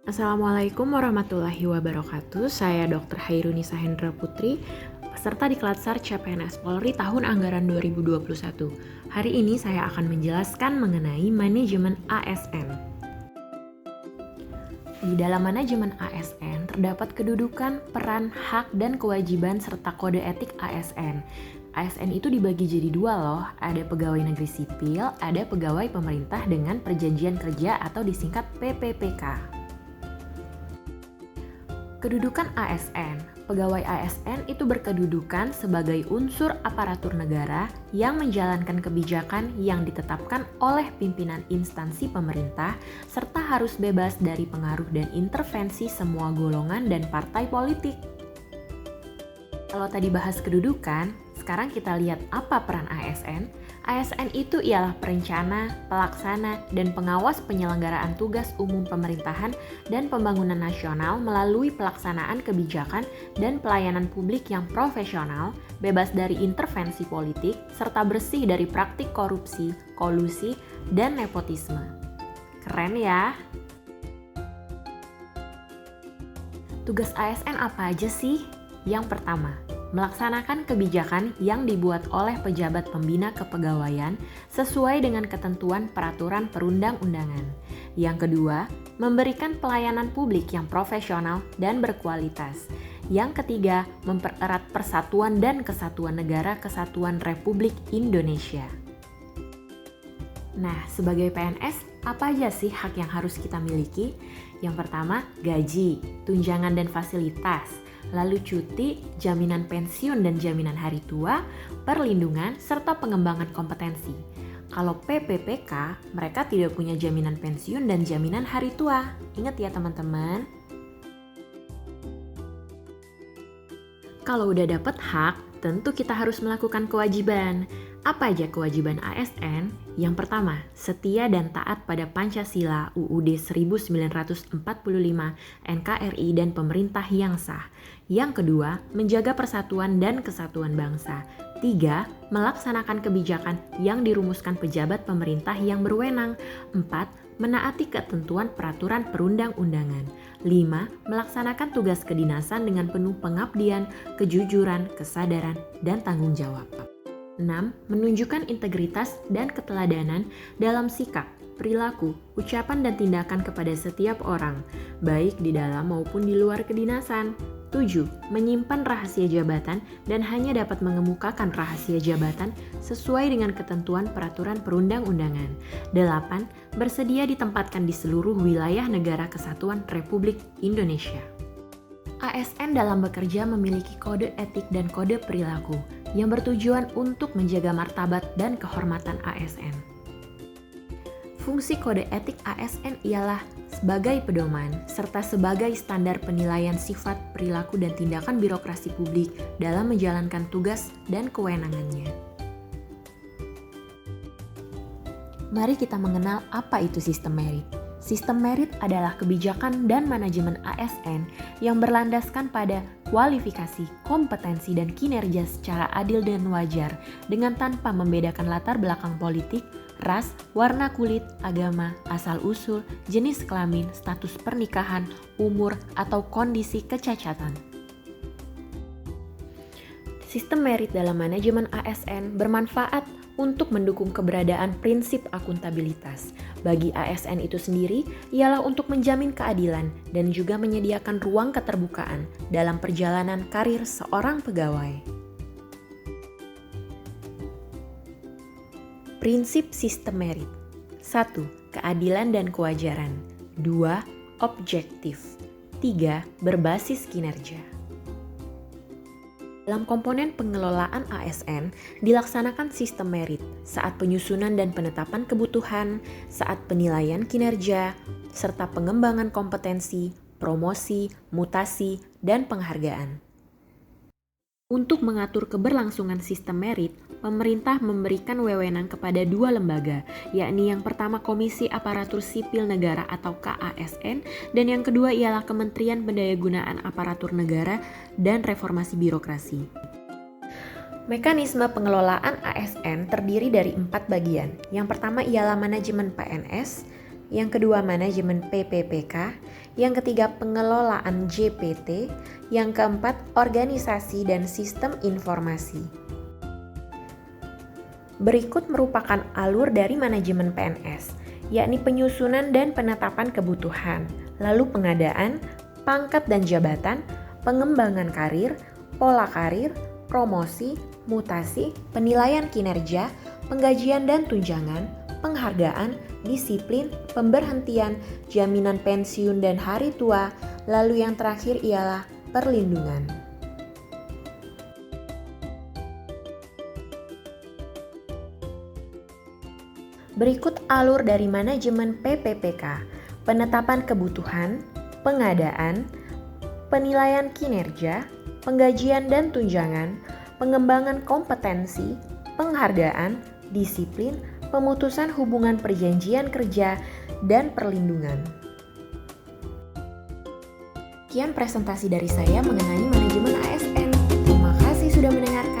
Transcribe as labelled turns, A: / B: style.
A: Assalamualaikum warahmatullahi wabarakatuh. Saya Dr. Hairunisa Hendra Putri, peserta di Klatsar CPNS Polri tahun anggaran 2021. Hari ini saya akan menjelaskan mengenai manajemen ASN. Di dalam manajemen ASN terdapat kedudukan, peran, hak, dan kewajiban serta kode etik ASN. ASN itu dibagi jadi dua loh, ada pegawai negeri sipil, ada pegawai pemerintah dengan perjanjian kerja atau disingkat PPPK. Kedudukan ASN. Pegawai ASN itu berkedudukan sebagai unsur aparatur negara yang menjalankan kebijakan yang ditetapkan oleh pimpinan instansi pemerintah serta harus bebas dari pengaruh dan intervensi semua golongan dan partai politik. Kalau tadi bahas kedudukan, sekarang kita lihat apa peran ASN. ASN itu ialah perencana, pelaksana, dan pengawas penyelenggaraan tugas umum pemerintahan dan pembangunan nasional melalui pelaksanaan kebijakan dan pelayanan publik yang profesional, bebas dari intervensi politik, serta bersih dari praktik korupsi, kolusi, dan nepotisme. Keren ya? Tugas ASN apa aja sih? Yang pertama, melaksanakan kebijakan yang dibuat oleh pejabat pembina kepegawaian sesuai dengan ketentuan peraturan perundang-undangan. Yang kedua, memberikan pelayanan publik yang profesional dan berkualitas. Yang ketiga, mempererat persatuan dan kesatuan negara Kesatuan Republik Indonesia. Nah, sebagai PNS, apa aja sih hak yang harus kita miliki? Yang pertama, gaji, tunjangan dan fasilitas, lalu cuti, jaminan pensiun dan jaminan hari tua, perlindungan, serta pengembangan kompetensi. Kalau PPPK, mereka tidak punya jaminan pensiun dan jaminan hari tua. Ingat ya teman-teman. Kalau udah dapet hak, tentu kita harus melakukan kewajiban. Apa aja kewajiban ASN? Yang pertama, setia dan taat pada Pancasila, UUD 1945, NKRI, dan pemerintah yang sah. Yang kedua, menjaga persatuan dan kesatuan bangsa. 3. Melaksanakan kebijakan yang dirumuskan pejabat pemerintah yang berwenang. 4. Menaati ketentuan peraturan perundang-undangan. 5. Melaksanakan tugas kedinasan dengan penuh pengabdian, kejujuran, kesadaran, dan tanggung jawab. 6. Menunjukkan integritas dan keteladanan dalam sikap, perilaku, ucapan dan tindakan kepada setiap orang, baik di dalam maupun di luar kedinasan. 7. Menyimpan rahasia jabatan dan hanya dapat mengemukakan rahasia jabatan sesuai dengan ketentuan peraturan perundang-undangan. 8. Bersedia ditempatkan di seluruh wilayah negara Kesatuan Republik Indonesia. ASN dalam bekerja memiliki kode etik dan kode perilaku yang bertujuan untuk menjaga martabat dan kehormatan ASN. Fungsi kode etik ASN ialah sebagai pedoman serta sebagai standar penilaian sifat, perilaku, dan tindakan birokrasi publik dalam menjalankan tugas dan kewenangannya. Mari kita mengenal apa itu sistem merit. Sistem merit adalah kebijakan dan manajemen ASN yang berlandaskan pada kualifikasi, kompetensi, dan kinerja secara adil dan wajar dengan tanpa membedakan latar belakang politik, ras, warna kulit, agama, asal-usul, jenis kelamin, status pernikahan, umur, atau kondisi kecacatan. Sistem merit dalam manajemen ASN bermanfaat untuk mendukung keberadaan prinsip akuntabilitas. Bagi ASN itu sendiri, ialah untuk menjamin keadilan dan juga menyediakan ruang keterbukaan dalam perjalanan karir seorang pegawai. Prinsip sistem merit. 1. Keadilan dan kewajaran. 2. Objektif. 3. Berbasis kinerja. Dalam komponen pengelolaan ASN, dilaksanakan sistem merit saat penyusunan dan penetapan kebutuhan, saat penilaian kinerja, serta pengembangan kompetensi, promosi, mutasi, dan penghargaan. Untuk mengatur keberlangsungan sistem merit, pemerintah memberikan wewenang kepada dua lembaga, yakni yang pertama Komisi Aparatur Sipil Negara atau KASN, dan yang kedua ialah Kementerian Pendayagunaan Aparatur Negara dan Reformasi Birokrasi. Mekanisme pengelolaan ASN terdiri dari 4 bagian. Yang pertama ialah manajemen PNS, yang kedua manajemen PPPK, yang ketiga pengelolaan JPT, yang keempat organisasi dan sistem informasi. Berikut merupakan alur dari manajemen PNS, yakni penyusunan dan penetapan kebutuhan, lalu pengadaan, pangkat dan jabatan, pengembangan karir, pola karir, promosi, mutasi, penilaian kinerja, penggajian dan tunjangan, penghargaan, disiplin, pemberhentian, jaminan pensiun dan hari tua, lalu yang terakhir ialah perlindungan. Berikut alur dari manajemen PPPK, penetapan kebutuhan, pengadaan, penilaian kinerja, penggajian dan tunjangan, pengembangan kompetensi, penghargaan, disiplin, pemutusan hubungan perjanjian kerja, dan perlindungan. Sekian presentasi dari saya mengenai manajemen ASN. Terima kasih sudah mendengarkan.